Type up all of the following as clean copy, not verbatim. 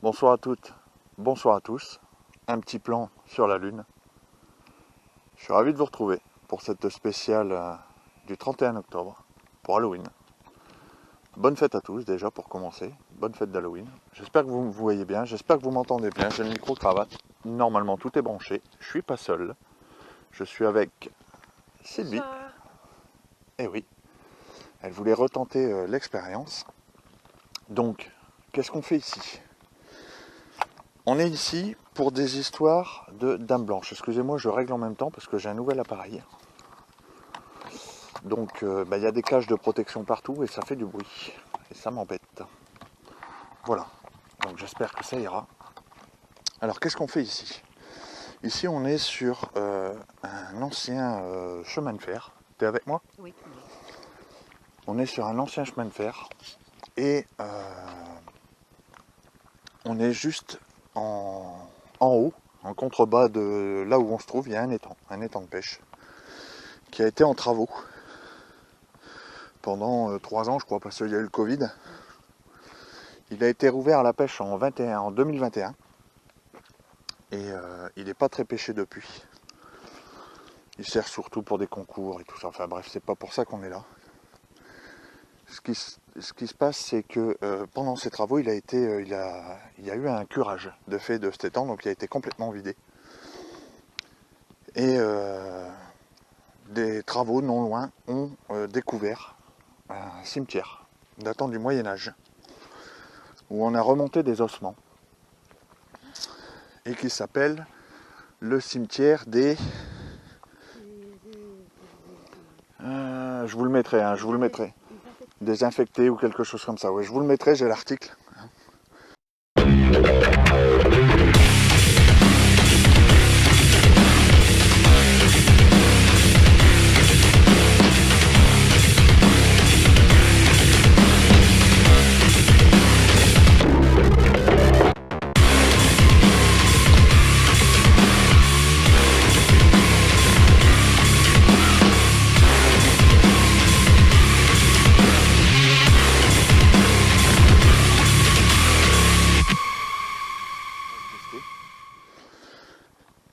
Bonsoir à toutes, bonsoir à tous. Un petit plan sur la Lune. Je suis ravi de vous retrouver pour cette spéciale du 31 octobre, pour Halloween. Bonne fête à tous déjà pour commencer, bonne fête d'Halloween. J'espère que vous me voyez bien, j'espère que vous m'entendez bien. J'ai le micro-cravate, normalement tout est branché. Je suis pas seul, je suis avec Sylvie. Bonsoir. Eh oui, elle voulait retenter l'expérience. Donc, qu'est-ce qu'on fait ici? On est ici pour des histoires de Dame Blanche. Excusez-moi, je règle en même temps parce que j'ai un nouvel appareil. Donc il y a des cages de protection partout et ça fait du bruit. Et ça m'embête. Voilà. Donc j'espère que ça ira. Alors qu'est-ce qu'on fait ici? Ici on est sur un ancien chemin de fer. T'es avec moi? Oui, très bien. On est sur un ancien chemin de fer. Et on est juste en haut, en contrebas de là où on se trouve, il y a un étang de pêche, qui a été en travaux pendant 3 ans, je crois, parce qu'il y a eu le Covid. Il a été rouvert à la pêche en 2021 et il n'est pas très pêché depuis. Il sert surtout pour des concours et tout ça. Enfin bref, c'est pas pour ça qu'on est là. Ce qui se passe, c'est que pendant ces travaux, il y a eu un curage de fait de cet étang, donc il a été complètement vidé. Et des travaux non loin ont découvert un cimetière datant du Moyen-Âge, où on a remonté des ossements, et qui s'appelle le cimetière des... je vous le mettrai, je vous le mettrai. Désinfecté ou quelque chose comme ça. Ouais, je vous le mettrai, j'ai l'article.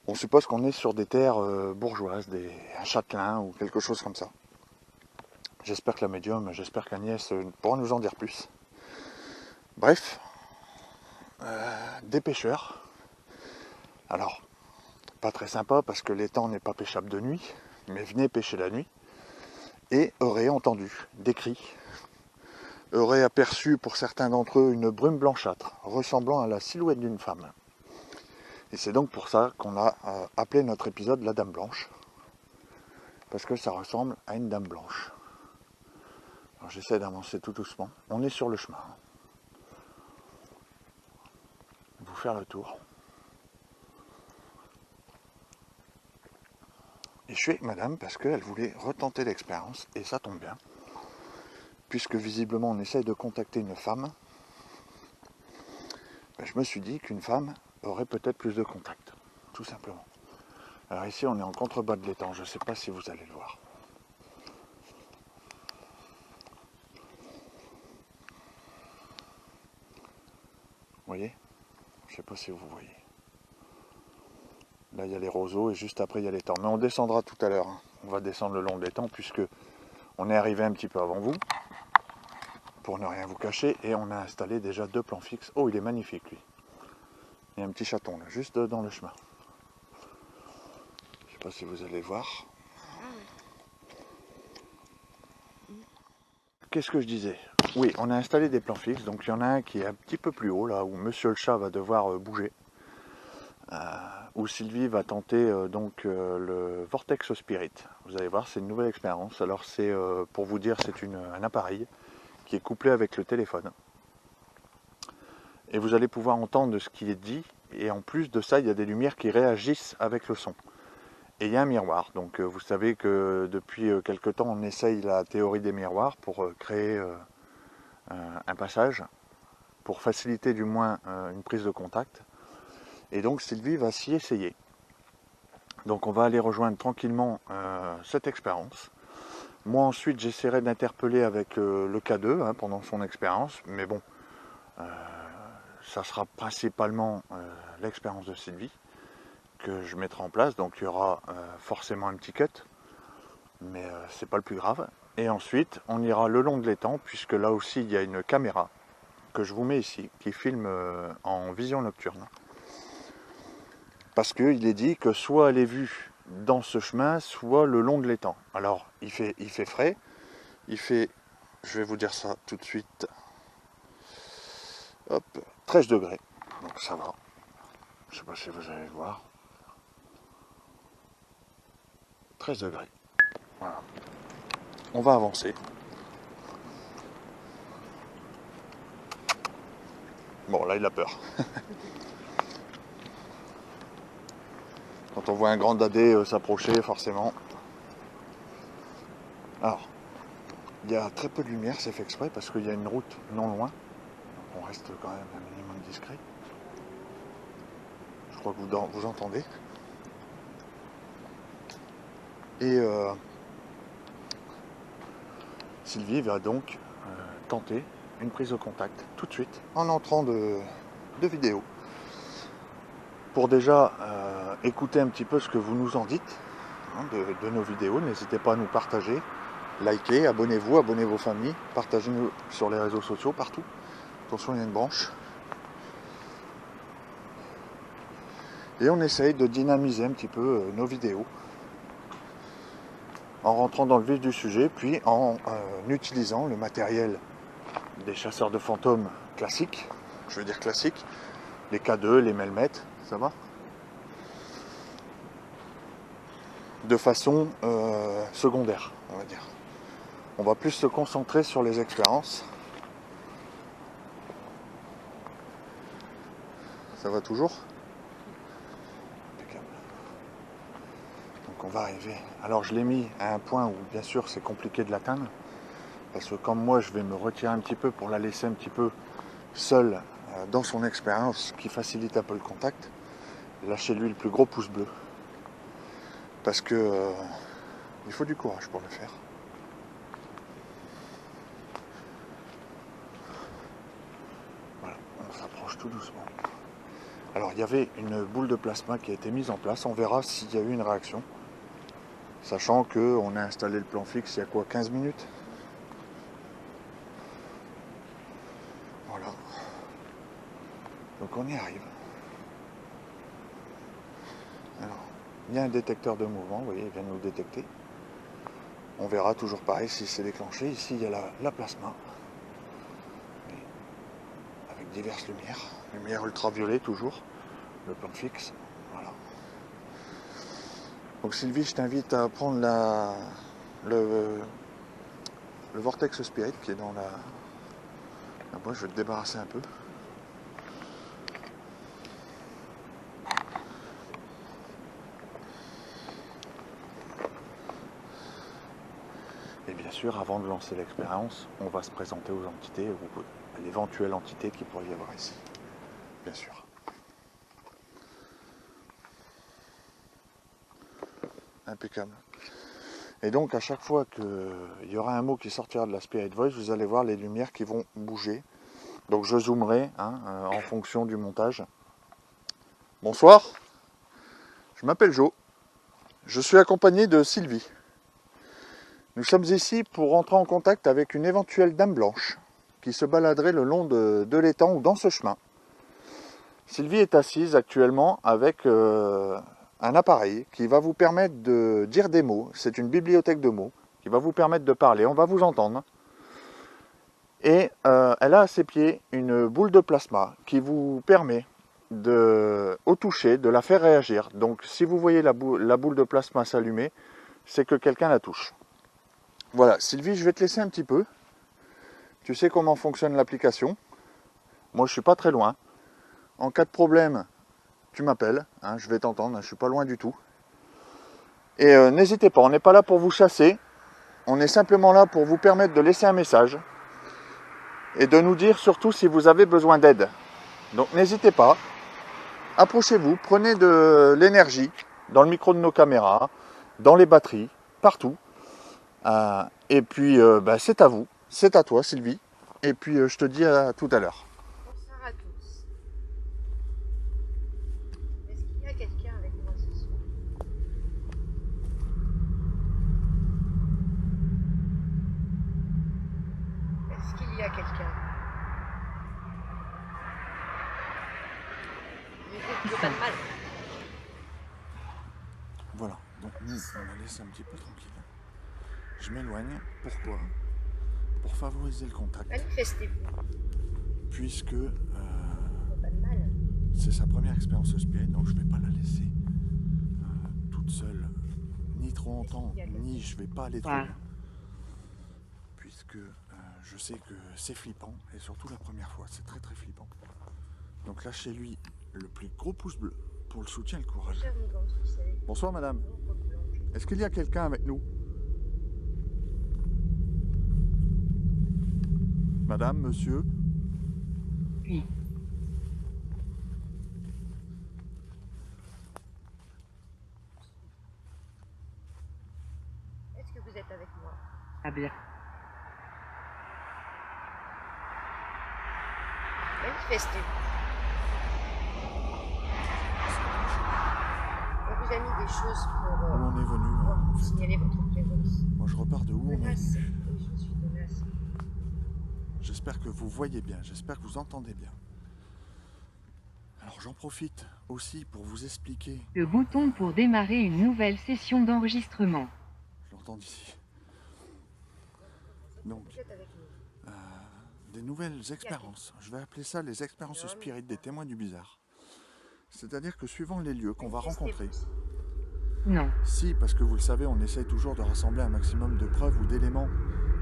On suppose qu'on est sur des terres bourgeoises, un châtelain ou quelque chose comme ça. J'espère que la médium, j'espère qu'Agnès pourra nous en dire plus. Bref, des pêcheurs. Alors, pas très sympa parce que l'étang n'est pas pêchable de nuit, mais venaient pêcher la nuit et auraient entendu des cris, auraient aperçu pour certains d'entre eux une brume blanchâtre ressemblant à la silhouette d'une femme. Et c'est donc pour ça qu'on a appelé notre épisode La Dame Blanche, parce que ça ressemble à une dame blanche. Alors j'essaie d'avancer tout doucement. On est sur le chemin. Je vais vous faire le tour. Et je suis avec madame parce qu'elle voulait retenter l'expérience, et ça tombe bien, puisque visiblement on essaye de contacter une femme. Je me suis dit qu'une femme aurait peut-être plus de contact, tout simplement. Alors ici on est en contrebas de l'étang, je ne sais pas si vous allez le voir. Vous voyez? Je ne sais pas si vous voyez. Là il y a les roseaux et juste après il y a l'étang. Mais on descendra tout à l'heure. On va descendre le long de l'étang puisque on est arrivé un petit peu avant vous, pour ne rien vous cacher, et on a installé déjà 2 plans fixes. Oh, il est magnifique lui. Il y a un petit chaton là, juste dans le chemin. Je ne sais pas si vous allez voir. Qu'est-ce que je disais? Oui, on a installé des plans fixes, donc il y en a un qui est un petit peu plus haut, là où Monsieur le Chat va devoir bouger. Où Sylvie va tenter le Vortex Spirit. Vous allez voir, c'est une nouvelle expérience. Alors c'est, pour vous dire, c'est un appareil qui est couplé avec le téléphone. Et vous allez pouvoir entendre ce qui est dit, et en plus de ça, il y a des lumières qui réagissent avec le son. Et il y a un miroir, donc vous savez que depuis quelque temps on essaye la théorie des miroirs pour créer un passage, pour faciliter du moins une prise de contact. Et donc Sylvie va s'y essayer. Donc on va aller rejoindre tranquillement cette expérience. Moi ensuite j'essaierai d'interpeller avec le K2 pendant son expérience, mais bon, ça sera principalement l'expérience de Sylvie que je mettrai en place. Donc il y aura forcément un petit cut, mais c'est pas le plus grave. Et ensuite, on ira le long de l'étang, puisque là aussi il y a une caméra que je vous mets ici, qui filme en vision nocturne. Parce qu'il est dit que soit elle est vue dans ce chemin, soit le long de l'étang. Alors il fait frais, il fait, je vais vous dire ça tout de suite, hop, 13 degrés, donc ça va. Je sais pas si vous allez le voir. 13 degrés. Voilà. On va avancer. Bon, là, il a peur. Quand on voit un grand dadé s'approcher, forcément. Alors, il y a très peu de lumière, c'est fait exprès, parce qu'il y a une route non loin. Donc on reste quand même un minimum discret. Je crois que vous entendez. Et Sylvie va donc tenter une prise de contact tout de suite en entrant de vidéo. Pour déjà écouter un petit peu ce que vous nous en dites hein, de nos vidéos. N'hésitez pas à nous partager, likez, abonnez-vous, abonnez vos familles, partagez-nous sur les réseaux sociaux, partout. Attention, il y a une branche. Et on essaye de dynamiser un petit peu nos vidéos en rentrant dans le vif du sujet, puis en utilisant le matériel des chasseurs de fantômes classiques, je veux dire classiques, les K2, les Melmet, ça va, de façon secondaire, on va dire. On va plus se concentrer sur les expériences. Ça va toujours? Impeccable. Donc on va arriver. Alors je l'ai mis à un point où bien sûr c'est compliqué de l'atteindre, parce que comme moi je vais me retirer un petit peu pour la laisser un petit peu seule dans son expérience, ce qui facilite un peu le contact. Lâchez-lui le plus gros pouce bleu, parce que il faut du courage pour le faire. Voilà, on s'approche tout doucement. Alors il y avait une boule de plasma qui a été mise en place, on verra s'il y a eu une réaction, sachant qu'on a installé le plan fixe il y a quoi, 15 minutes. Voilà, donc on y arrive. Alors, il y a un détecteur de mouvement, vous voyez, il vient de nous détecter. On verra toujours pareil si c'est déclenché. Ici il y a la plasma, avec diverses lumières, lumière ultraviolet toujours, le plan fixe, voilà. Donc Sylvie, je t'invite à prendre le vortex spirit qui est dans la boîte. Je vais te débarrasser un peu. Et bien sûr, avant de lancer l'expérience, on va se présenter aux entités, ou à l'éventuelle entité qu'il pourrait y avoir ici, bien sûr. Impeccable. Et donc à chaque fois qu'il y aura un mot qui sortira de la Spirit Voice, vous allez voir les lumières qui vont bouger. Donc je zoomerai en fonction du montage. Bonsoir, je m'appelle Jo. Je suis accompagné de Sylvie. Nous sommes ici pour entrer en contact avec une éventuelle dame blanche qui se baladerait le long de l'étang ou dans ce chemin. Sylvie est assise actuellement avec un appareil qui va vous permettre de dire des mots. C'est une bibliothèque de mots qui va vous permettre de parler. On va vous entendre. Et elle a à ses pieds une boule de plasma qui vous permet au toucher de la faire réagir. Donc si vous voyez la boule de plasma s'allumer, c'est que quelqu'un la touche. Voilà, Sylvie, je vais te laisser un petit peu. Tu sais comment fonctionne l'application. Moi, je ne suis pas très loin. En cas de problème, tu m'appelles, je vais t'entendre, je ne suis pas loin du tout. Et n'hésitez pas, on n'est pas là pour vous chasser, on est simplement là pour vous permettre de laisser un message et de nous dire surtout si vous avez besoin d'aide. Donc n'hésitez pas, approchez-vous, prenez de l'énergie dans le micro de nos caméras, dans les batteries, partout. Et puis c'est à vous, c'est à toi Sylvie, et puis je te dis à tout à l'heure. Bonsoir à tous. Je veux pas de mal. Voilà, donc nous, on la laisse un petit peu tranquille. Je m'éloigne. Pourquoi? Pour favoriser le contact. Manifestez-vous. Puisque Je veux pas de mal. c'est sa première expérience spirit, donc je ne vais pas la laisser toute seule, ni trop longtemps, ni je vais pas aller trop loin. Puisque je sais que c'est flippant, et surtout la première fois, c'est très très flippant. Donc lâchez-lui le plus gros pouce bleu pour le soutien et le courage. Cher mouvante, vous savez. Bonsoir madame, L'ombre blanche. est-ce qu'il y a quelqu'un avec nous? Madame, monsieur? Oui. Est-ce que vous êtes avec moi? Ah bien. Manifestez-vous. On vous a mis des choses pour Où on est venu en fait. signaler votre présence. Moi je repars de où on est Menace. venu. Oui, je suis menace. J'espère que vous voyez bien, j'espère que vous entendez bien. Alors j'en profite aussi pour vous expliquer, Le bouton pour démarrer une nouvelle session d'enregistrement. je l'entends d'ici, Vous donc êtes avec nous. des nouvelles expériences. Je vais appeler ça les expériences spirites des témoins du bizarre. C'est-à-dire que suivant les lieux qu'on va rencontrer, Non. si, parce que vous le savez, on essaye toujours de rassembler un maximum de preuves ou d'éléments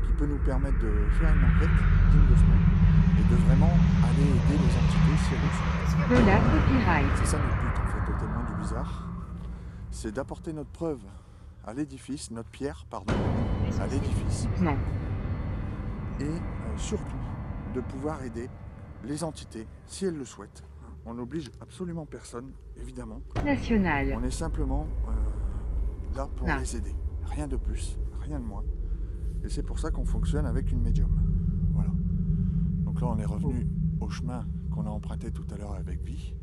qui peut nous permettre de faire une enquête digne de ce nom et de vraiment aller aider les entités si elles le souhaitent. Est-ce que De la copyright. C'est ça notre but en fait aux témoins du bizarre, c'est d'apporter notre preuve à l'édifice, notre pierre, pardon, à l'édifice, Non. et surtout de pouvoir aider les entités si elles le souhaitent. On n'oblige absolument personne, évidemment. National. On est simplement là pour Ah. les aider. Rien de plus, rien de moins. Et c'est pour ça qu'on fonctionne avec une médium. Voilà. Donc là, on est revenu au chemin qu'on a emprunté tout à l'heure avec Vie.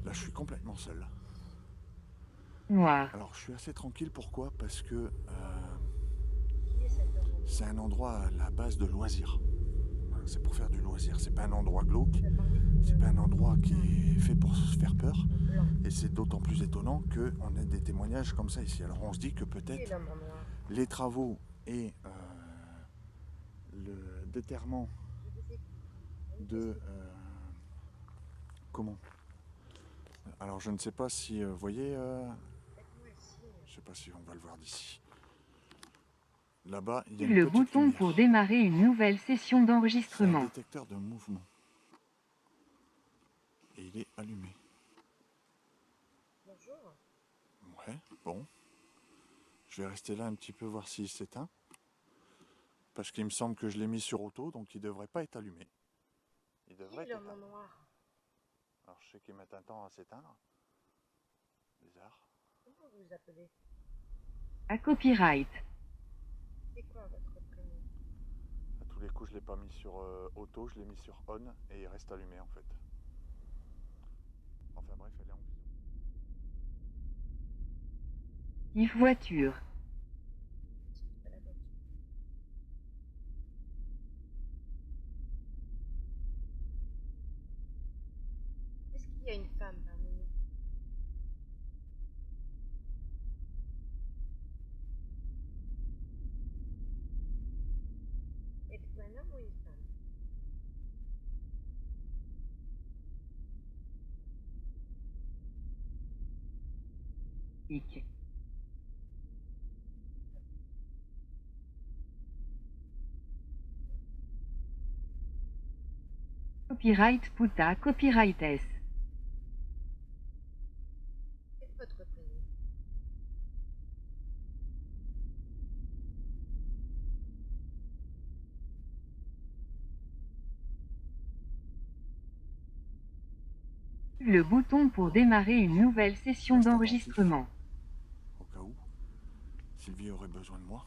Là, je suis complètement seul. Noir. Alors, je suis assez tranquille. Pourquoi? Parce que c'est un endroit à la base de loisirs. Voilà, c'est pour faire du loisir. C'est pas un endroit glauque. C'est pas un endroit qui est fait pour se faire peur. Et c'est d'autant plus étonnant qu'on ait des témoignages comme ça ici. Alors, on se dit que peut-être les travaux et le déterrement de comment? Alors je ne sais pas si vous voyez, je sais pas si on va le voir d'ici. Là-bas, il y a une Le petite bouton lumière. pour démarrer une nouvelle session C'est un d'enregistrement. détecteur de mouvement. Et il est allumé. Bonjour. Ouais, bon. Je vais rester là un petit peu voir s'il s'éteint. Parce qu'il me semble que je l'ai mis sur auto, donc il ne devrait pas être allumé. Il devrait être éteint. Noir. Alors je sais qu'il met un temps à s'éteindre. Bizarre. Comment vous vous appelez? À copyright. C'est quoi votre prénom? À tous les coups, je ne l'ai pas mis sur auto, je l'ai mis sur on et il reste allumé en fait. Enfin bref, elle est en vision. If voiture. Est-ce qu'il y a une femme parmi nous? Êtes-vous un homme ou une femme? Hic. Copyright puta copyright S. Quel est votre prénom? Le bouton pour démarrer une nouvelle session Reste d'enregistrement. Au cas où Sylvie aurait besoin de moi.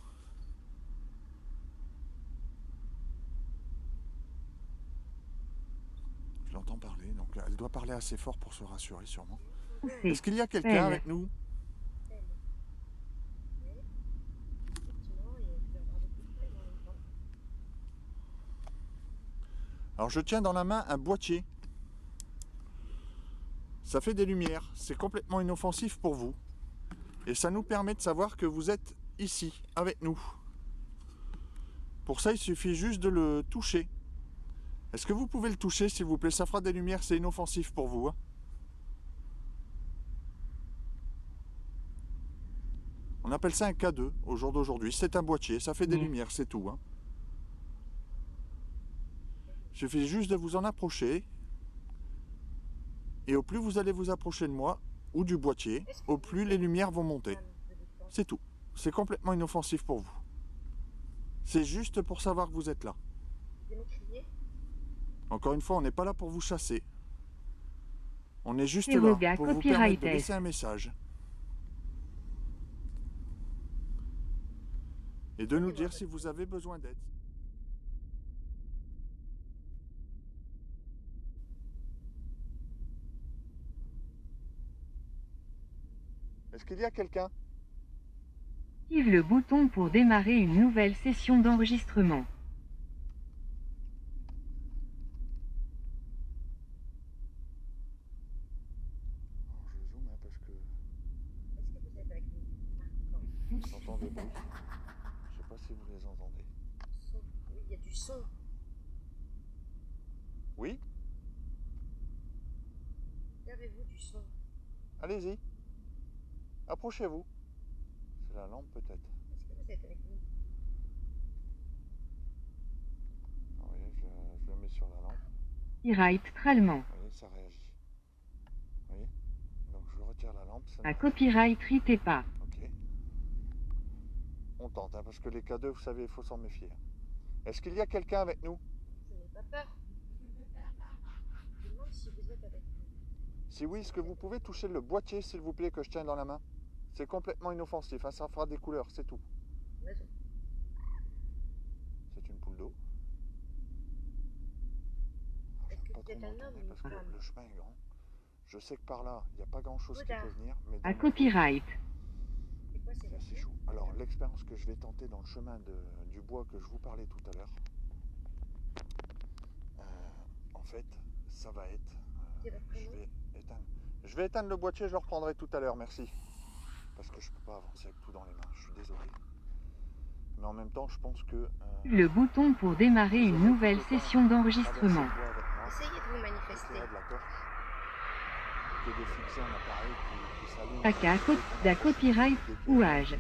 Je l'entends parler, donc elle doit parler assez fort pour se rassurer sûrement. Est-ce qu'il y a quelqu'un avec nous? Effectivement, il y a pu avoir beaucoup de peine en même temps. Alors je tiens dans la main un boîtier. Ça fait des lumières, c'est complètement inoffensif pour vous. Et ça nous permet de savoir que vous êtes ici, avec nous. Pour ça, il suffit juste de le toucher. Est-ce que vous pouvez le toucher, s'il vous plaît? Ça fera des lumières, c'est inoffensif pour vous. Hein. On appelle ça un K2 au jour d'aujourd'hui. C'est un boîtier, ça fait des lumières, c'est tout. Hein. Il suffit juste de vous en approcher. Et au plus vous allez vous approcher de moi ou du boîtier, au plus les lumières vont monter. C'est tout. C'est complètement inoffensif pour vous. C'est juste pour savoir que vous êtes là. Vous aimez crier? Encore une fois, on n'est pas là pour vous chasser. On est juste Eroga là pour vous permettre de Copyright laisser un message. Et de nous dire si vous avez besoin d'aide. Est-ce qu'il y a quelqu'un? Active le bouton pour démarrer une nouvelle session d'enregistrement. Alors, je zoome hein, parce que Est-ce que vous êtes avec nous? j'entends des bruits. Je sais pas si vous les entendez. Son. Oui, il y a du son. Oui? Servez-vous du son. Allez-y. Approchez-vous. C'est la lampe peut-être. Est-ce que vous êtes avec nous? Vous voyez, je le mets sur la lampe. Copyright Trallemand. Vous voyez, ça réagit. Vous voyez? Donc je retire la lampe. Ça À ne- copyright Ritepa. Ok. On tente, hein, parce que les K2, vous savez, il faut s'en méfier. Est-ce qu'il y a quelqu'un avec nous? Je n'ai pas peur. Je demande si vous êtes avec nous. Si oui, est-ce que vous pouvez toucher le boîtier, s'il vous plaît, que je tiens dans la main? C'est complètement inoffensif, hein, ça fera des couleurs, c'est tout. Raison. C'est une poule d'eau. Est-ce que Pas vous trop êtes un homme m'entendre ou une parce que femme? le chemin est grand. Je sais que par là, il n'y a pas grand-chose qui Oda. peut venir, mais dans À le dos, copyright. C'est quoi ces c'est assez voitures? chaud. Alors, l'expérience que je vais tenter dans le chemin du bois que je vous parlais tout à l'heure, en fait, ça va être... C'est votre prénom? Je vais éteindre le boîtier, je le reprendrai tout à l'heure, merci. Parce que je ne peux pas avancer avec tout dans les mains, je suis désolé. Mais en même temps, je pense que... Le bouton pour démarrer une nouvelle session d'enregistrement. Essayez de vous manifester. De la torche, que de fixer un appareil qui s'allume. Da copyright ouage.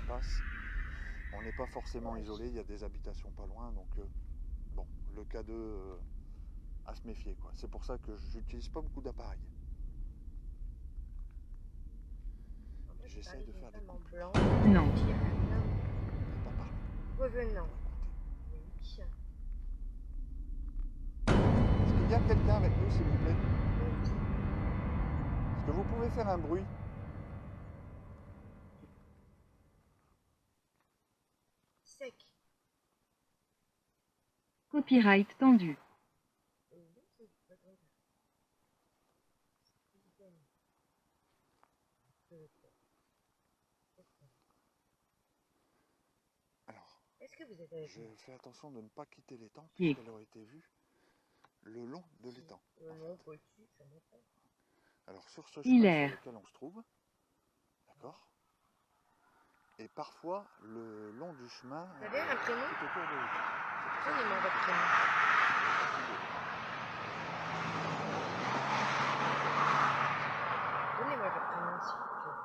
On n'est pas forcément isolé, il y a des habitations pas loin, donc bon, le K2 à se méfier quoi. C'est pour ça que j'utilise pas beaucoup d'appareils. J'essaie de faire des coupes. Blanc. Non. Puis il y a un homme Pas parler. revenant. Écoutez. Oui. Est-ce qu'il y a quelqu'un avec nous, s'il vous plaît? Oui. Est-ce que vous pouvez faire un bruit? Sec. Copyright tendu. Alors, Est-ce que vous êtes avec je nous? fais attention de ne pas quitter l'étang, Oui. puisqu'elle aurait été vue le long de l'étang. Non, pas dessus, ça m'entend. Alors sur ce chemin Hilaire. sur lequel on se trouve, d'accord? Et parfois le long du chemin, Vous avez un prénom? tout autour de l'étang. Donnez-moi votre prénom. Donnez-moi votre prénom, s'il vous plaît.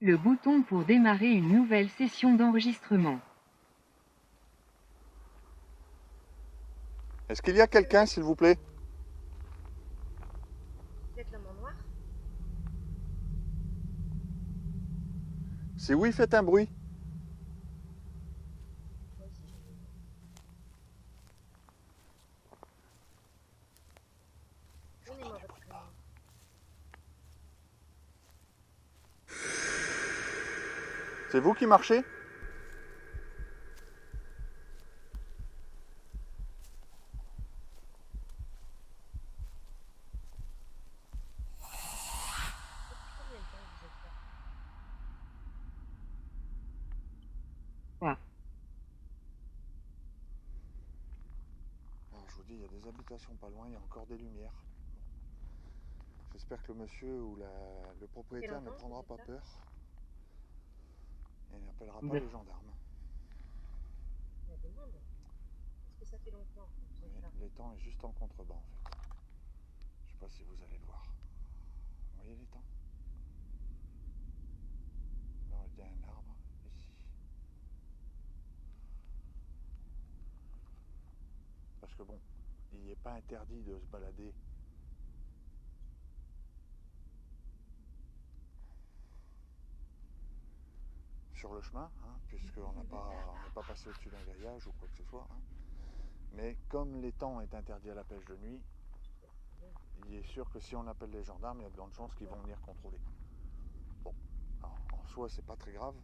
Le bouton pour démarrer une nouvelle session d'enregistrement. Est-ce qu'il y a quelqu'un, s'il vous plaît? Vous êtes l'homme en noir? Si oui, faites un bruit. Moi aussi, je veux. Donnez-moi votre prénom. C'est vous qui marchez? Depuis combien de temps vous êtes là? il y a des habitations pas loin, il y a encore des lumières. J'espère que le monsieur ou le propriétaire ne prendra pas peur et n'appellera pas les gendarmes. La demande. Est-ce que ça fait longtemps que vous êtes là? L'étang est juste en contrebas en fait. Je sais pas si vous allez le voir. Vous voyez l'étang? Là, il y a un arbre ici. Parce que bon, il n'est pas interdit de se balader sur le chemin, hein, puisqu'on n'est pas passé au-dessus d'un grillage ou quoi que ce soit. Hein. Mais comme l'étang est interdit à la pêche de nuit, il est sûr que si on appelle les gendarmes, il y a de grandes chances qu'ils vont venir contrôler. Bon, alors, en soi, c'est pas très grave,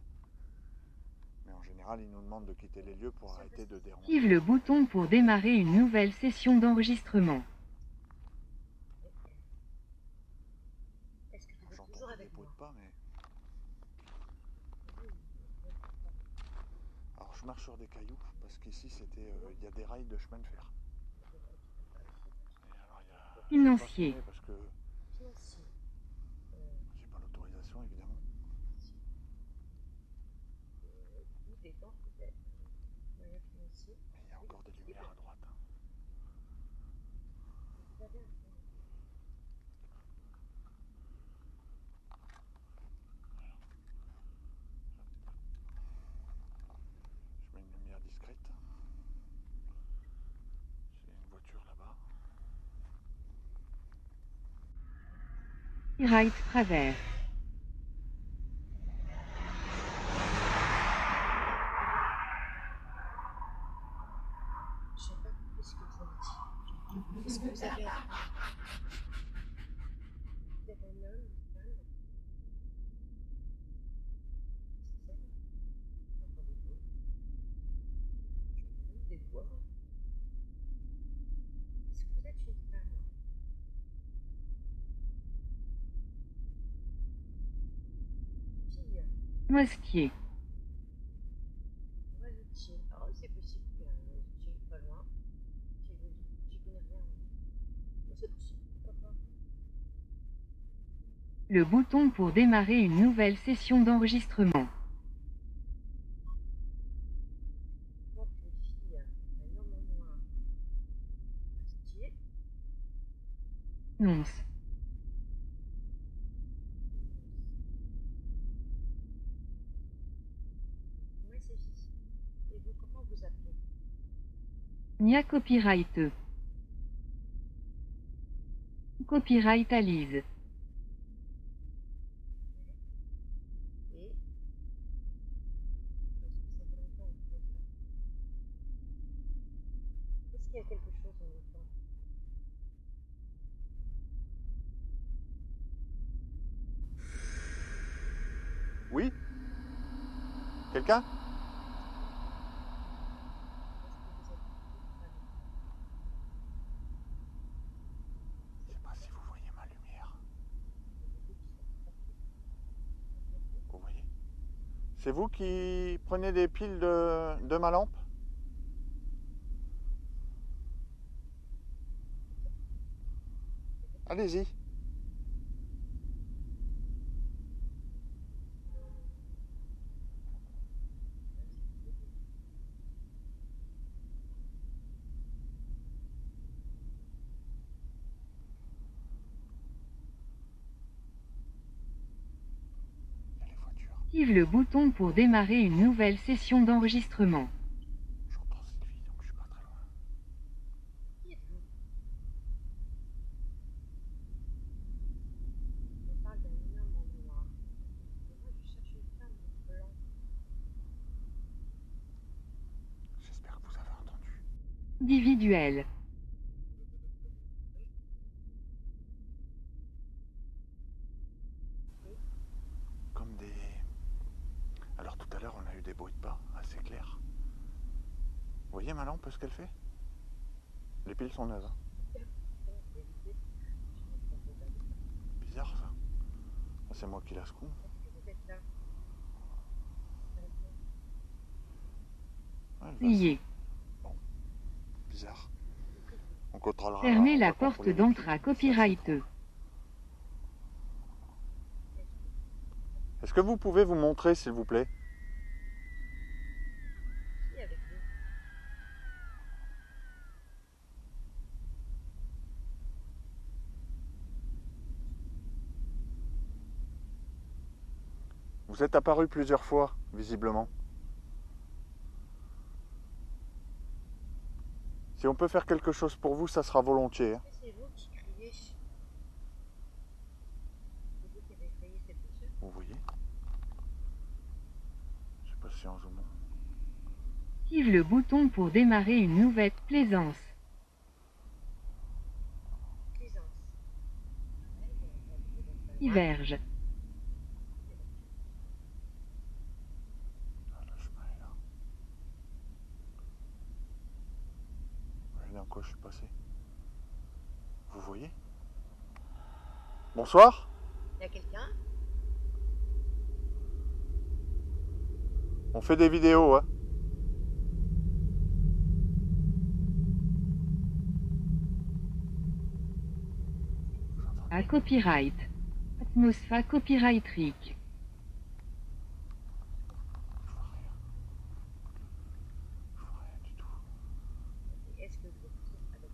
mais en général, ils nous demandent de quitter les lieux pour arrêter de déranger. Active le bouton pour démarrer une nouvelle session d'enregistrement. Est-ce que vous êtes toujours J'entends des avec bruits moi? de pas, mais... Alors, je marche sur des cailloux, parce qu'ici, il y a des rails de chemin de fer. Et alors, Financier. parce que Financier. j'ai pas l'autorisation, évidemment. Vous détend peut-être. Moyen financier. Mais il y a encore des lumières à droite. Hein. Vous avez un fonds. Je mets une lumière discrète. J'ai une voiture là-bas. Right travers. Je n'ai pas compris ce que vous avez dit. Est-ce que vous avez un fonds? Vous êtes un homme, une femme? C'est ça? J'entends des voix. J'entends même des voix. Est-ce que vous êtes une femme? Fille? Mostier. Noisetier. Ah, c'est possible qu'il y ait un noisetier pas loin. J'y connais rien. Mais c'est possible, pourquoi pas? Le bouton pour démarrer une nouvelle session d'enregistrement. Donc, une fille, un homme en noir, noisetier. Nonce. Moi, c'est fille. Et vous, comment vous appelez? Nia copyright. Copyright Alice. Et est-ce que ça fait longtemps que vous êtes là? Est-ce qu'il y a quelque chose en même temps? Oui? Quelqu'un? Est-ce que vous êtes femme? Je sais pas si vous voyez ma lumière. Vous voyez? C'est vous qui prenez des piles de ma lampe? Allez-y. Il y a les voitures. Active le bouton pour démarrer une nouvelle session d'enregistrement. J'entends Sylvie, donc je suis pas très loin. Qui êtes-vous? On parle d'un homme en noir. Et moi, je cherche une femme en blanc. J'espère que vous avez entendu. Individuel. Comme des... Alors tout à l'heure, on a eu des bruits de pas assez clairs. Vous voyez ma lampe, ce qu'elle fait? Les piles sont neuves. Hein. Bizarre ça. Ah, c'est moi qui la secoue. Est-ce que vous êtes là? Ouais, elle va. Plié. Bon, bizarre. On contrôlera. Fermez on la va porte contrôler les d'entrée pieds. Ça, c'est copyrighteux. trop. Est-ce que vous pouvez vous montrer, s'il vous plaît? Qui avec vous? Vous êtes apparu plusieurs fois, visiblement. Si on peut faire quelque chose pour vous, ça sera volontiers. Hein. Mais c'est vous qui criez. C'est vous qui avez effrayé cette monsieur. Vous voyez? Je sais pas si on zoome. Active le bouton pour démarrer une nouvelle plaisance. Plaisance. Ouais, on va vous dire pas loin. Diverge. Ah, le chemin est là. Vous voyez dans quoi je suis passé? Vous voyez? Bonsoir. Il y a quelqu'un? On fait des vidéos, hein. À copyright. Atmosphère copyrightrique. Je vois rien du tout. Est-ce que vous êtes avec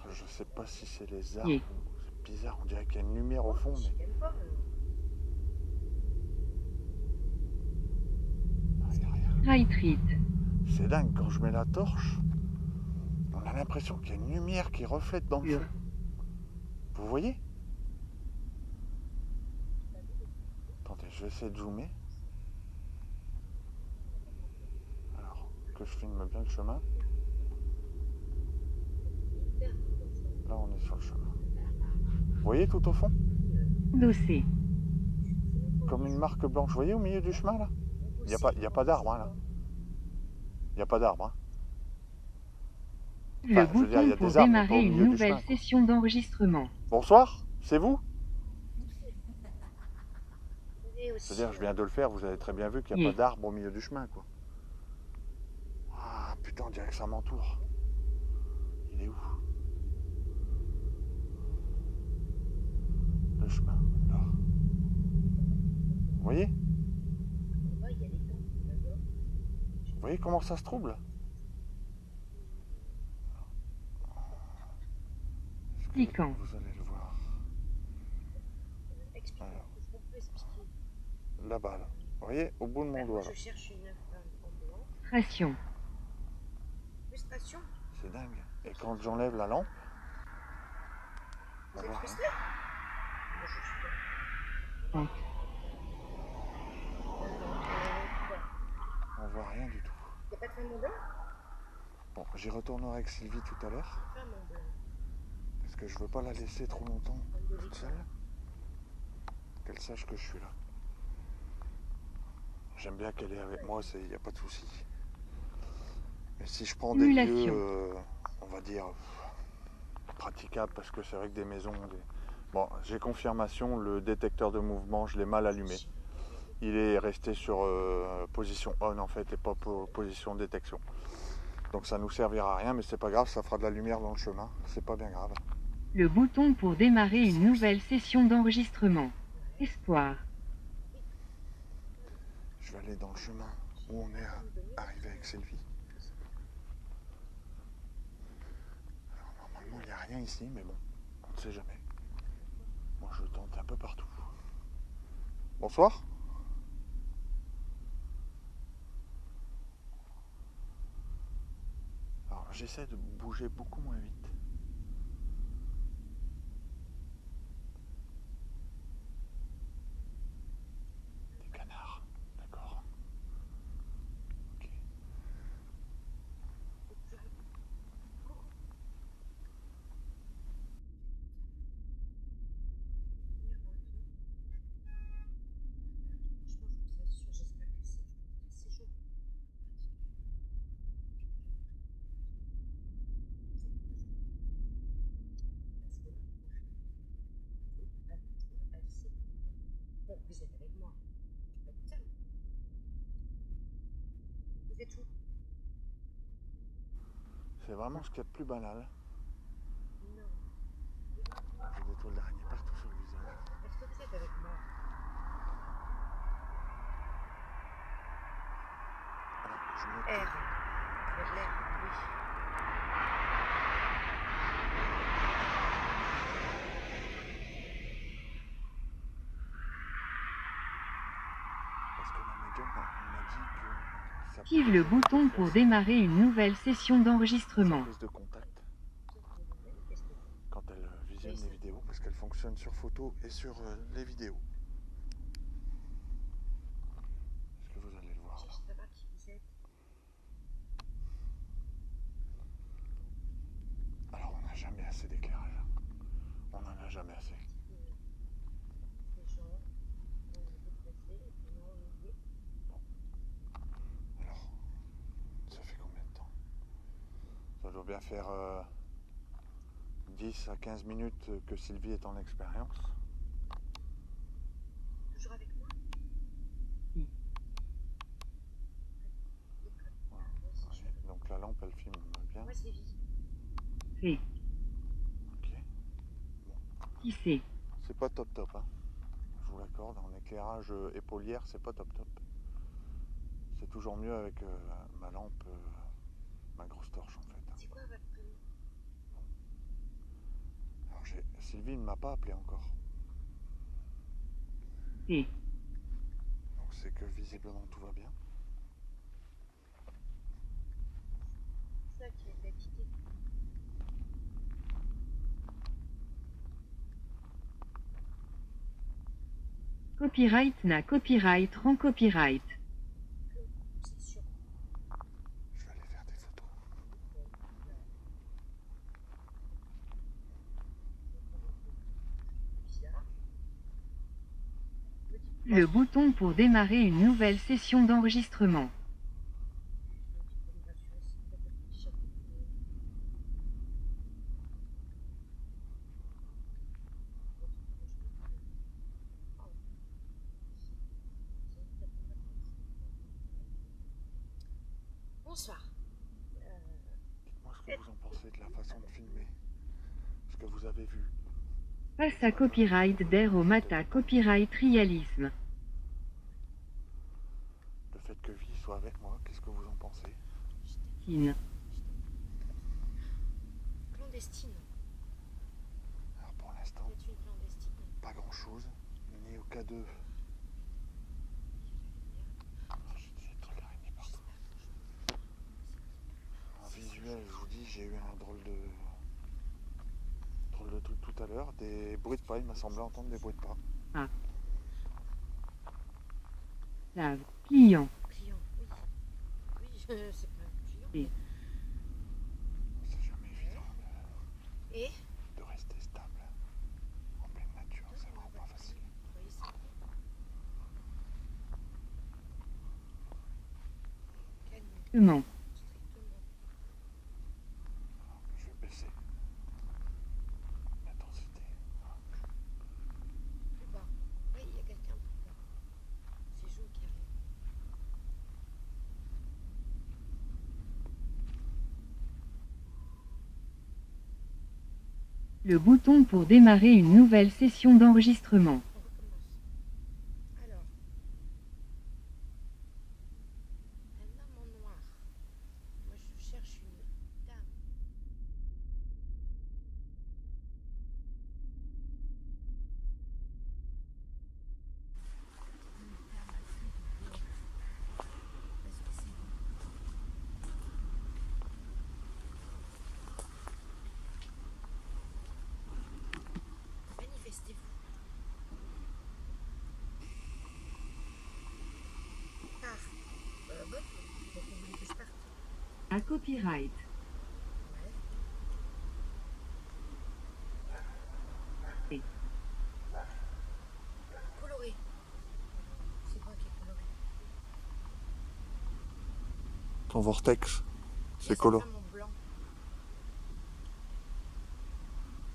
nous? Je sais pas si c'est les arbres Oui. ou c'est bizarre, on dirait qu'il y a une lumière au fond, Je mais. sais même pas. Ah, il y a rien. Retreat. C'est dingue, quand je mets la torche, on a l'impression qu'il y a une lumière qui reflète dans le Pur. fond. Vous voyez? Attendez, je vais essayer de zoomer. Alors, que je filme bien le chemin. Là, on est sur le chemin. Vous voyez tout au fond? Dossé. Comme une marque blanche. Vous voyez au milieu du chemin, là? Il n'y a pas d'arbre, hein, là. Il n'y a pas d'arbre, hein. Le Enfin, je veux dire, il y bouton a pour des arbres, mais pas démarrer au une milieu du nouvelle chemin, quoi. session d'enregistrement. Bonsoir, c'est vous? Et aussi, C'est-à-dire, je viens de le faire, vous avez très bien vu qu'il n'y a Oui. pas d'arbre au milieu du chemin, quoi. Ah, putain, on dirait que ça m'entoure. Il est où? Le chemin, là. Vous voyez? en bas, il y a les temps. D'accord. Vous voyez comment ça se trouble? Est-ce que Cliquant. vous allez le voir. Expliquez. Alors. Qu'est-ce qu'on peut expliquer? Là-bas, là. Vous voyez, au bout de mon doigt, Je là. cherche une femme en blanc. Frustration. Frustration. C'est dingue. Et quand j'enlève la lampe, on Vous êtes voit rien. frustré? Moi, je suis pas. Honte. On voit rien du tout. Il n'y a pas de femme en blanc? Bon, j'y retournerai avec Sylvie tout à l'heure. Femme en blanc. Parce que je veux pas la laisser trop longtemps toute seule. Qu'elle sache que je suis là. J'aime bien qu'elle est avec moi, il n'y a pas de souci. Mais si je prends des Simulation. lieux, on va dire, praticables, parce que c'est vrai que des maisons... Bon, j'ai confirmation, le détecteur de mouvement, je l'ai mal allumé. Il est resté sur position on en fait, et pas position détection. Donc ça nous servira à rien, mais c'est pas grave, ça fera de la lumière dans le chemin. C'est pas bien grave. Le bouton pour démarrer une nouvelle session d'enregistrement. Espoir. Je vais aller dans le chemin où on est arrivé avec Sylvie. Alors normalement il n'y a rien ici, mais bon, on ne sait jamais. Moi je tente un peu partout. Bonsoir. Alors j'essaie de bouger beaucoup moins vite. Des canards, d'accord. Ok. J'espère que c'est chaud. Bon, vous êtes avec moi. Vous êtes où? C'est vraiment ce qu'il y a de plus banal. Non. J'ai des toiles d'araignée partout sur le visage. Est-ce que vous êtes avec moi? Alors, je me R. Avec l'air, oui. Parce que la médium m'a dit que ça Active le bouton pour démarrer une nouvelle session sa d'enregistrement. prise de contact Qu'est-ce que quand elle visionne les vidéos, parce qu'elle fonctionne sur photo et sur les vidéos. Est-ce que vous allez le voir je là? sais pas qui vous êtes. Alors on n'a jamais assez d'éclairage. On n'en a jamais assez. Ces gens déplacés, et puis non, oui. Alors, ça fait combien de temps? Ça doit bien faire 10 à 15 minutes que Sylvie est en expérience. Toujours avec moi? Voilà. Ouais, donc la lampe elle filme bien. Moi, c'est vie. C. Ok. Qui c'est? C'est pas top top, hein. Je vous l'accorde, en éclairage épaulière, c'est pas top top. C'est toujours mieux avec ma lampe, ma grosse torche en fait. C'est quoi votre prénom? Alors Sylvie ne m'a pas appelé encore. C. Donc c'est que visiblement tout va bien. C'est ça qui est quitté. Copyright na copyright rend copyright. C'est sûr. Je vais aller faire des photos. Bizarre. Le bouton pour démarrer une nouvelle session d'enregistrement. Bonsoir. Dites-moi ce que vous en pensez de la façon de filmer. Ce que vous avez vu. Passe à copyright d'air au mata copyright réalisme. Le fait que Vie soit avec moi, qu'est-ce que vous en pensez? Tine. Clandestine. Alors pour l'instant, Vous êtes une clandestine. pas grand-chose, ni au cas de... J'ai des toiles d'araignée partout. En visuel, je vous dis, j'ai eu un drôle de truc tout à l'heure, des bruits de pas, il m'a semblé entendre des bruits de pas. Lave. Client. Client, oui. Oui, c'est pas un client. Et. C'est jamais évident Et de rester stable en pleine nature, c'est vraiment pas facile. oui, c'est calme. Tement. Strictement. Alors, je vais baisser l'intensité. Plus bas. Oui, il y a quelqu'un plus bas. C'est Jo qui arrive. Le bouton pour démarrer une nouvelle session d'enregistrement. On recommence. Alors. Un homme en noir. Moi, je cherche une dame. Est-ce que c'est vous? Manifestez-vous. Ah, bon, donc on voulait que je parte. À copyright. Ouais. Et. Coloré. C'est quoi qui est coloré? Ton vortex, Et c'est coloré. femme en blanc.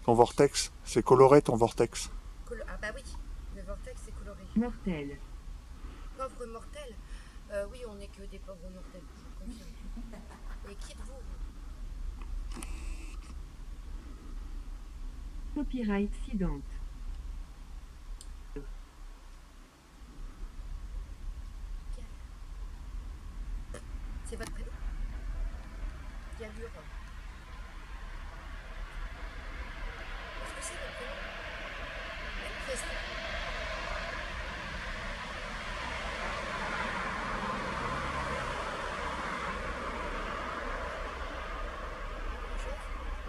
Ton vortex, c'est coloré ton vortex. Ah bah oui, le vortex c'est coloré. Mortel. Pauvre mortel. Oui, on n'est que des pauvres mortels, je vous confirme. Et qui êtes-vous? Copyright Sidonte. C'est votre prénom? Galure. Est-ce que c'est votre prénom? Manifeste.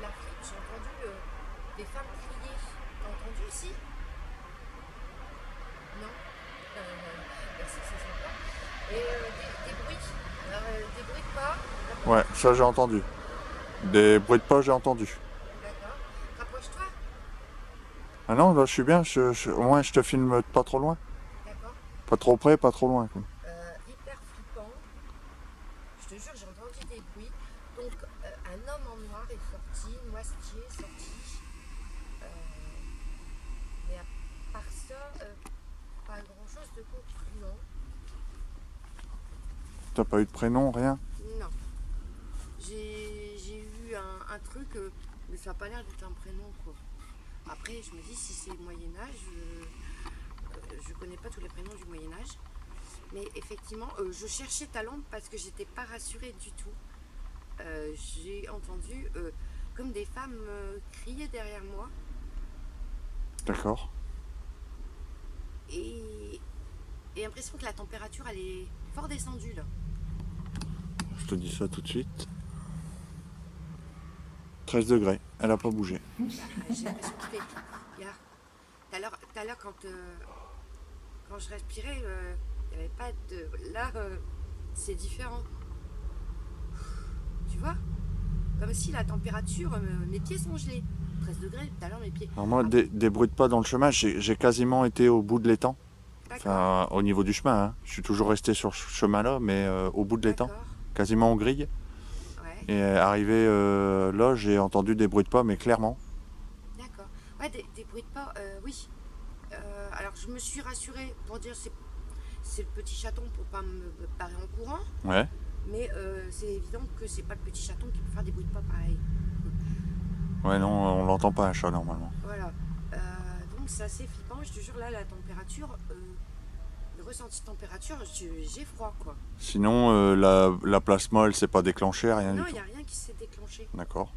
La flippe, j'ai entendu des femmes crier. T'as entendu aussi? Non? Merci, c'est sympa. Et des bruits. Alors, des bruits de pas. Ouais, ça j'ai entendu. Des bruits de pas, j'ai entendu. D'accord. Rapproche-toi. Ah non, là je suis bien, au moins je te filme pas trop loin. D'accord. Pas trop près, pas trop loin. Quoi. Hyper flippant. Je te jure, j'ai entendu des bruits. Donc, un homme en noir est sorti, noisetier est sorti. Mais à part ça, pas grand chose de concluant. T'as pas eu de prénom, rien? Non. J'ai eu un truc, mais ça n'a pas l'air d'être un prénom, quoi. Après, je me dis, si c'est le Moyen-Âge, je connais pas tous les prénoms du Moyen-Âge. Mais effectivement, je cherchais ta lampe parce que j'étais pas rassurée du tout. J'ai entendu comme des femmes crier derrière moi. D'accord. Et l'impression que la température, elle est fort descendue, là. Je te dis ça tout de suite. 13 degrés, elle a pas bougé. J'ai l'impression qu'il fait... Regarde, tout à l'heure quand je respirais, il n'y avait pas de... Là, c'est différent. Tu vois? Comme si la température, mes pieds sont gelés. 13 degrés, tout à l'heure, mes pieds... Alors moi, des bruits de pas dans le chemin, j'ai quasiment été au bout de l'étang. Enfin, au niveau du chemin, hein. Je suis toujours resté sur ce chemin-là, mais au bout de l'étang, quasiment en grille. Ouais. Et arrivé là, j'ai entendu des bruits de pas, mais clairement. D'accord. Ouais, des bruits de pas, oui. Alors, je me suis rassurée pour dire c'est le petit chaton pour pas me barrer en courant. Ouais. Mais c'est évident que c'est pas le petit chaton qui peut faire des bruits de pas pareil. Ouais, non, on l'entend pas un chat normalement. Voilà. Donc c'est assez flippant. Je te jure, là, la température, le ressenti de température, j'ai froid, quoi. Sinon, la plasma, elle s'est pas déclenchée, rien Non, du il tout. n'y a rien qui s'est déclenché. D'accord.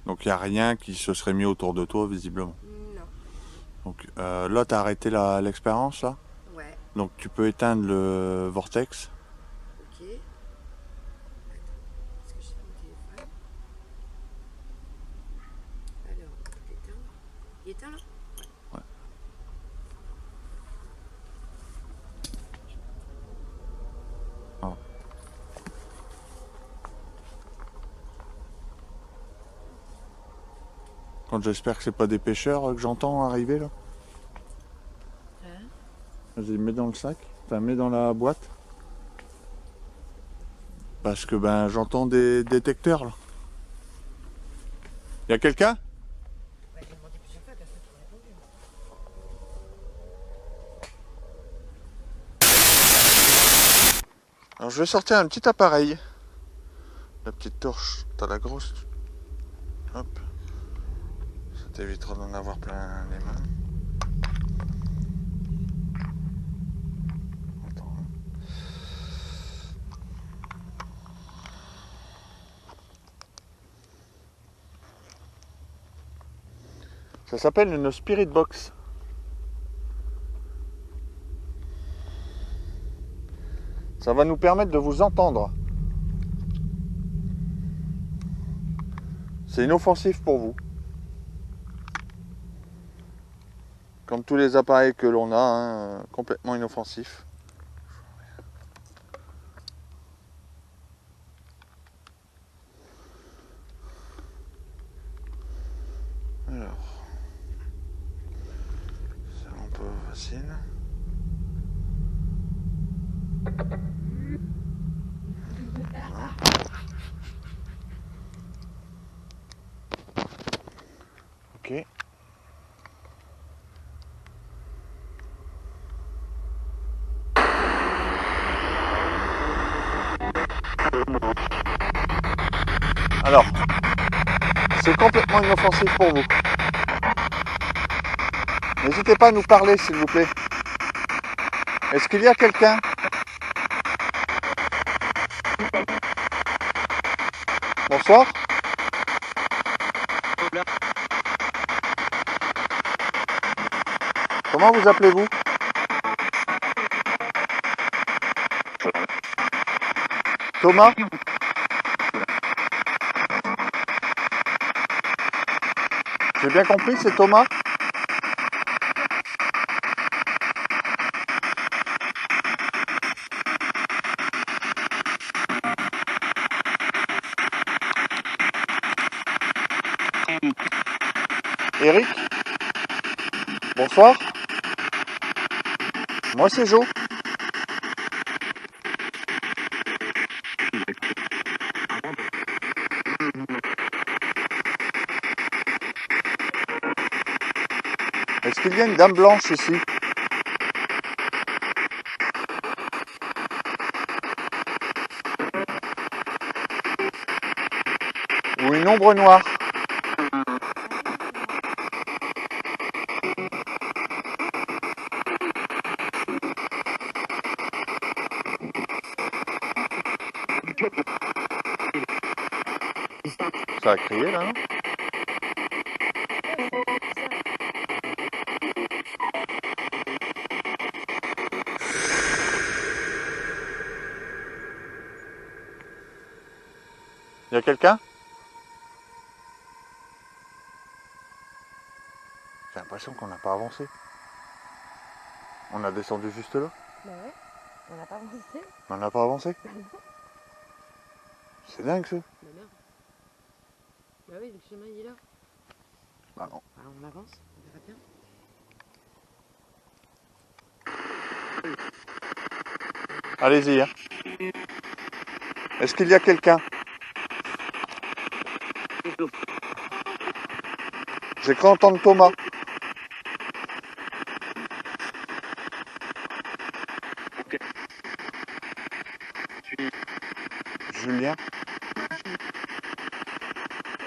Donc il n'y a rien qui se serait mis autour de toi, visiblement. Non. Donc là, tu as arrêté l'expérience, là. Ouais. Donc tu peux éteindre le vortex. Ok. Attends. Est-ce que j'ai mon téléphone? Alors, éteindre. Il est éteint, là? Ouais. Ah. Quand j'espère que c'est pas des pêcheurs que j'entends arriver là. Vas-y, mets dans le sac, enfin mets dans la boîte. Parce que ben j'entends des détecteurs là. Y a quelqu'un? Ouais, j'ai demandé plusieurs fois, personne qui m'a répondu. Alors je vais sortir un petit appareil. La petite torche, t'as la grosse. Hop. Ça t'évitera d'en avoir plein les mains. Attends. Ça s'appelle une Spirit Box. Ça va nous permettre de vous entendre. C'est inoffensif pour vous. Comme tous les appareils que l'on a, hein, complètement inoffensifs. Alors, c'est un peu facile. Voilà. Ok. Alors, c'est complètement inoffensif pour vous. N'hésitez pas à nous parler, s'il vous plaît. Est-ce qu'il y a quelqu'un? Bonsoir. Comment vous appelez-vous? Thomas? J'ai bien compris, c'est Thomas? Eric? Bonsoir. Moi c'est Jo. Est-ce qu'il y a une dame blanche ici? Ou une ombre noire? Ça a crié là, non? Il y a quelqu'un? J'ai l'impression qu'on n'a pas avancé. On a descendu juste là. Bah ouais, on n'a pas avancé. On n'a pas avancé. C'est dingue ça. Bah merde. Bah oui, le chemin il est là. Bah non. Alors on avance, on verra bien. Allez-y. Hein. Est-ce qu'il y a quelqu'un? J'ai cru entendre Thomas. Julien.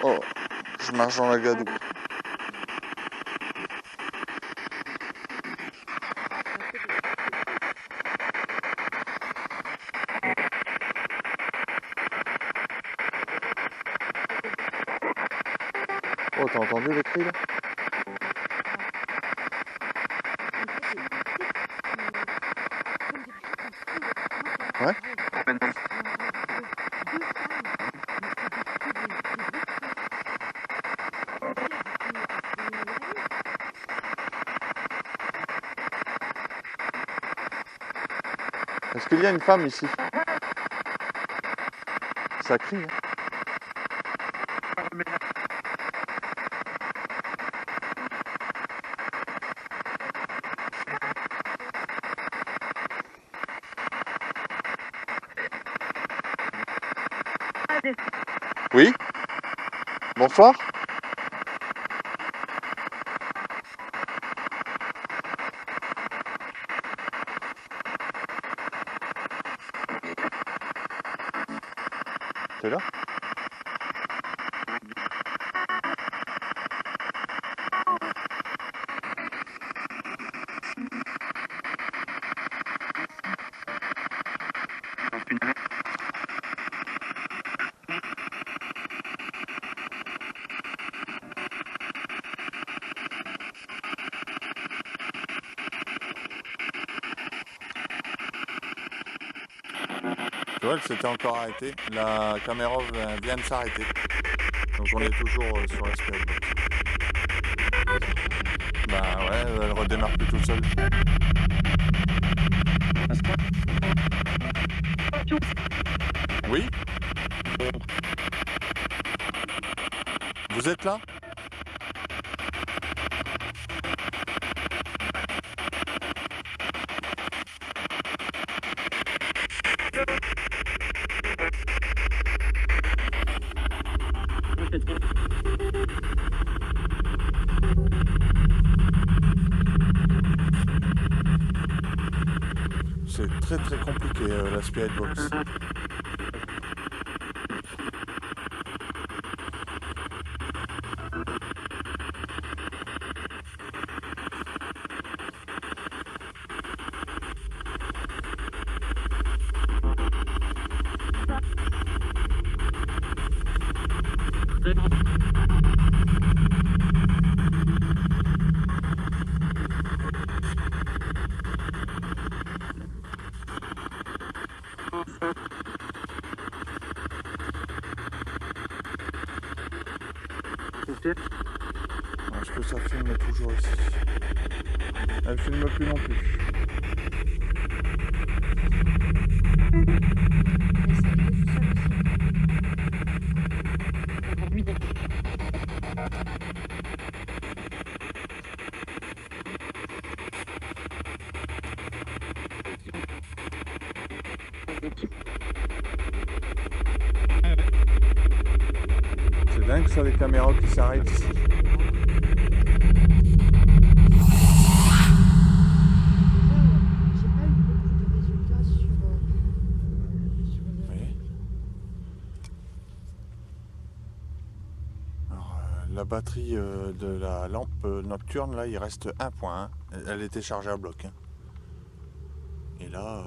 Oh, je marche dans la gadoue. Oh, t'as entendu le cri là? Ouais. Est-ce qu'il y a une femme ici? Ça crie, hein? Oui? Bonsoir? T'es là? Tu vois, elle s'était encore arrêtée. La caméra vient de s'arrêter. Donc on est toujours sur la spirit box. Bah ouais, elle redémarre plus toute seule. Oui? Vous êtes là? C'est très très compliqué la spirit box. Est-ce que ça filme toujours ici? Elle filme plus non plus. C'est dingue ça, les caméras qui s'arrêtent ici. J'ai pas eu beaucoup de résultats sur Oui. Alors, la batterie de la lampe nocturne, là, il reste 1 point. Hein. Elle était chargée à bloc. Hein. Et là,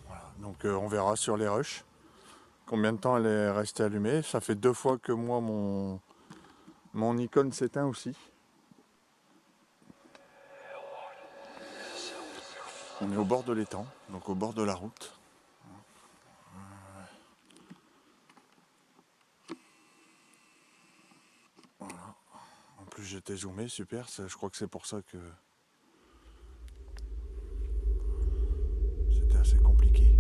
voilà. Donc on verra sur les rushs combien de temps elle est restée allumée. Ça fait 2 fois que moi, mon icône s'éteint aussi. On est au bord de l'étang, donc au bord de la route. Voilà. En plus j'étais zoomé, super, je crois que c'est pour ça que c'était assez compliqué.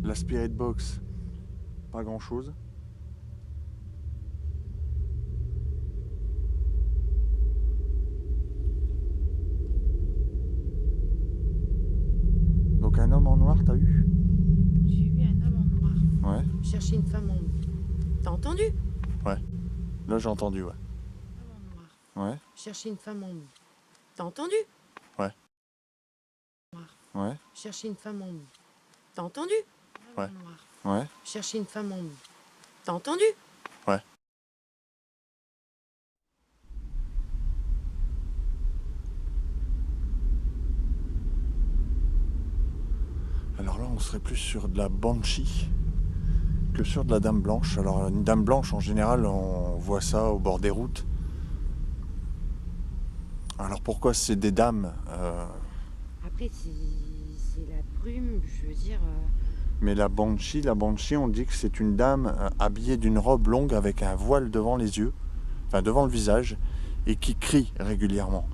La Spirit Box, pas grand chose. Donc un homme en noir, t'as eu? J'ai eu un homme en noir. Ouais. Chercher une femme en bleu. T'as entendu? Là j'ai entendu, ouais. Un homme en noir. Ouais. Chercher une femme en bleu. T'as entendu? Ouais. Ouais. Chercher une femme en bleu. T'as entendu? Un homme en noir. Ouais. Chercher une femme en bleu. T'as entendu? Ouais. Alors là on serait plus sur de la Banshee que sur de la Dame Blanche. Alors une Dame Blanche en général on voit ça au bord des routes. Alors pourquoi c'est des dames Après, c'est la brume, je veux dire. Mais la Banshee on dit que c'est une dame habillée d'une robe longue avec un voile devant les yeux, enfin devant le visage, et qui crie régulièrement.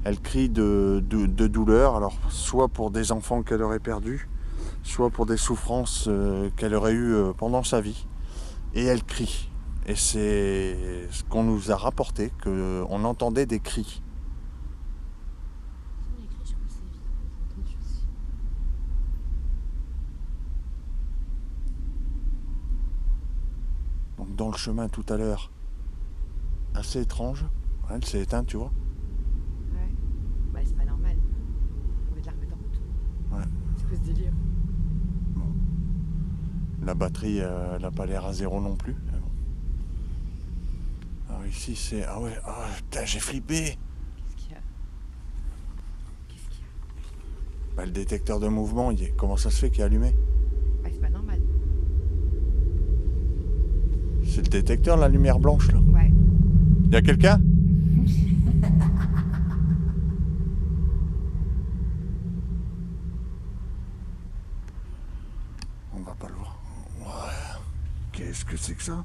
Elle crie de douleur, alors soit pour des enfants qu'elle aurait perdus, soit pour des souffrances qu'elle aurait eues pendant sa vie. Et elle crie. Et c'est ce qu'on nous a rapporté, qu'on entendait des cris. On écrit, je crois que c'est vite. J'ai entendu aussi. Donc dans le chemin tout à l'heure, assez étrange, elle s'est éteinte, tu vois. Ouais. Bah, c'est pas normal. On va te la remettre en route. Ouais. C'est quoi ce délire? La batterie, elle n'a pas l'air à zéro non plus. Mais bon. Alors ici c'est... Ah ouais, putain, j'ai flippé. Qu'est-ce qu'il y a? Qu'est-ce qu'il y a? Bah, le détecteur de mouvement, comment ça se fait qu'il est allumé? Bah, c'est pas normal. C'est le détecteur, la lumière blanche là. Ouais. Y a quelqu'un? On va pas le voir. Ouais. Qu'est-ce que c'est que ça?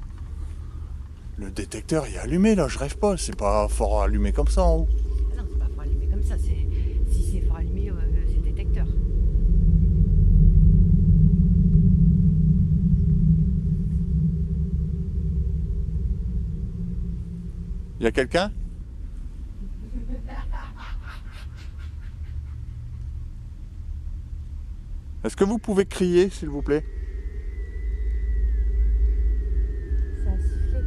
Le détecteur il est allumé là, je rêve pas, c'est pas fort allumé comme ça en haut. Ah non, c'est pas fort allumé comme ça. Si c'est fort allumé, c'est le détecteur. Y a quelqu'un? Est-ce que vous pouvez crier s'il vous plaît? Ça a sifflé.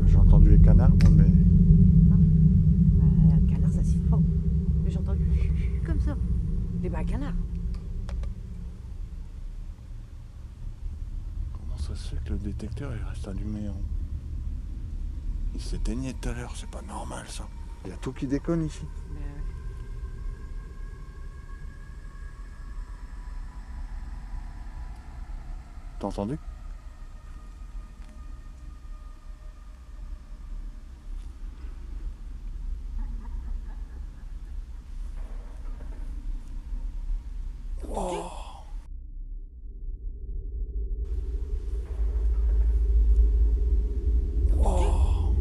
J'ai entendu les canards moi, mais... Un canard, ça siffle fort. Mais j'ai entendu comme ça. Mais bah, un canard. Comment ça se fait que le détecteur il reste allumé. Hein. Il s'éteignait tout à l'heure, c'est pas normal ça. Il y a tout qui déconne ici. T'as entendu? Wow. Wow.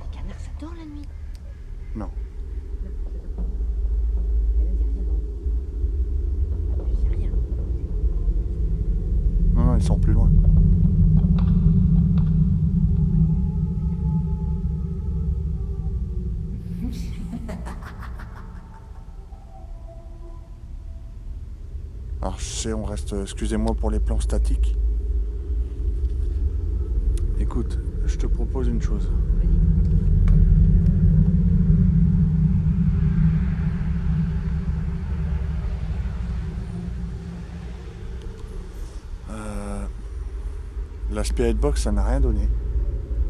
Les canards, ça dort la nuit. Non. Non, non, ils sont plus loin. Alors je sais, on reste, excusez-moi pour les plans statiques. Écoute, je te propose une chose. La Spirit Box, ça n'a rien donné.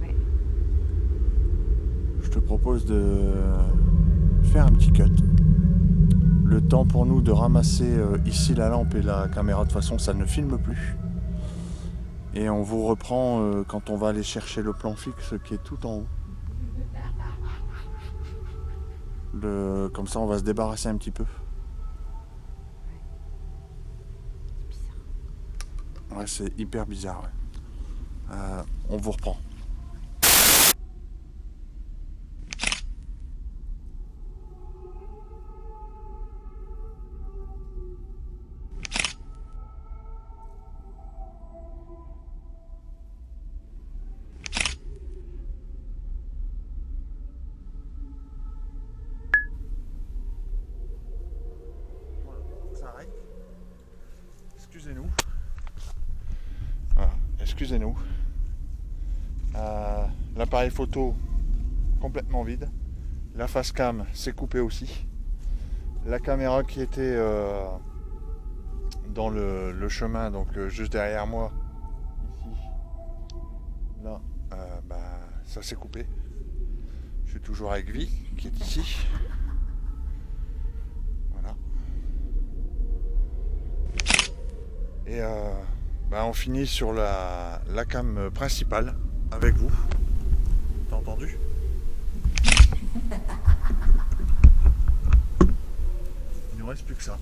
Ouais. Je te propose de faire un petit cut. Le temps pour nous de ramasser ici la lampe et la caméra, de toute façon ça ne filme plus. Et on vous reprend quand on va aller chercher le plan fixe qui est tout en haut. Comme ça on va se débarrasser un petit peu. Ouais, c'est hyper bizarre. Ouais. On vous reprend. Ça arrête. Excusez-nous. Voilà, excusez-nous. L'appareil photo complètement vide. La face cam s'est coupée aussi. La caméra qui était dans le chemin, donc juste derrière moi, ici, là, ça s'est coupé. Je suis toujours avec Vi qui est ici. Voilà. Et on finit sur la cam principale avec vous. T'as entendu? Il ne reste plus que ça.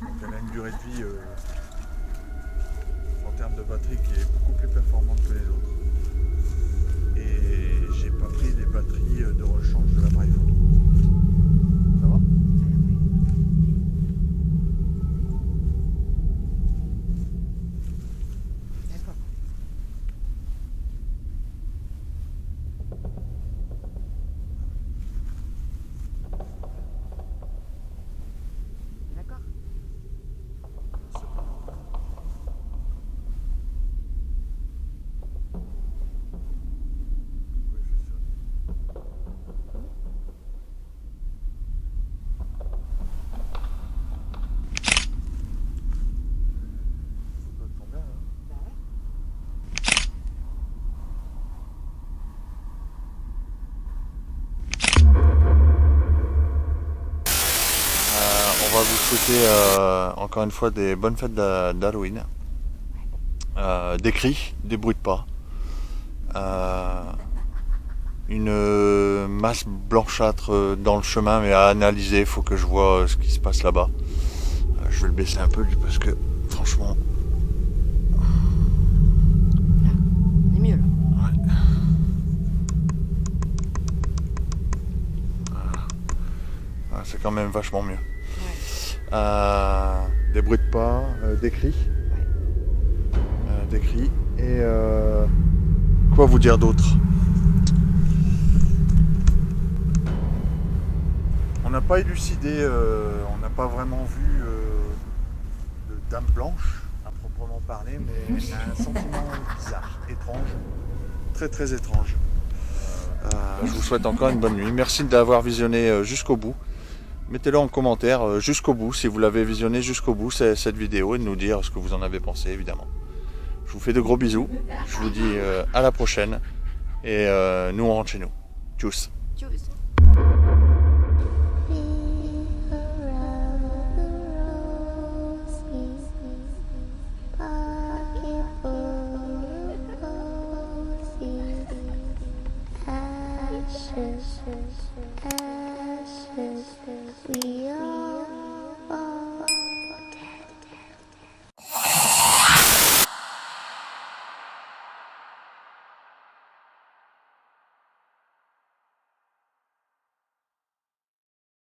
Donc elle a une durée de vie en termes de batterie qui est beaucoup plus performante que les autres. Et j'ai pas pris les batteries de rechange de l'appareil photo. Ça va? On va vous souhaiter encore une fois des bonnes fêtes d'Halloween. Des cris, des bruits de pas. Une masse blanchâtre dans le chemin, mais à analyser, il faut que je vois ce qui se passe là-bas. Je vais le baisser un peu lui parce que franchement. Là, on est mieux là. Ouais. C'est quand même vachement mieux. Des bruits de pas, des cris. Des cris. Et quoi vous dire d'autre? n'a pas élucidé, on n'a pas vraiment vu de dame blanche à proprement parler, mais il y a un sentiment bizarre, étrange, très très étrange. Je vous souhaite encore une bonne nuit. Merci d'avoir visionné jusqu'au bout. Mettez-le en commentaire jusqu'au bout si vous l'avez visionné jusqu'au bout cette vidéo et de nous dire ce que vous en avez pensé évidemment. Je vous fais de gros bisous. Je vous dis à la prochaine et nous on rentre chez nous. Tchuss. Tchuss. Ashes, we are.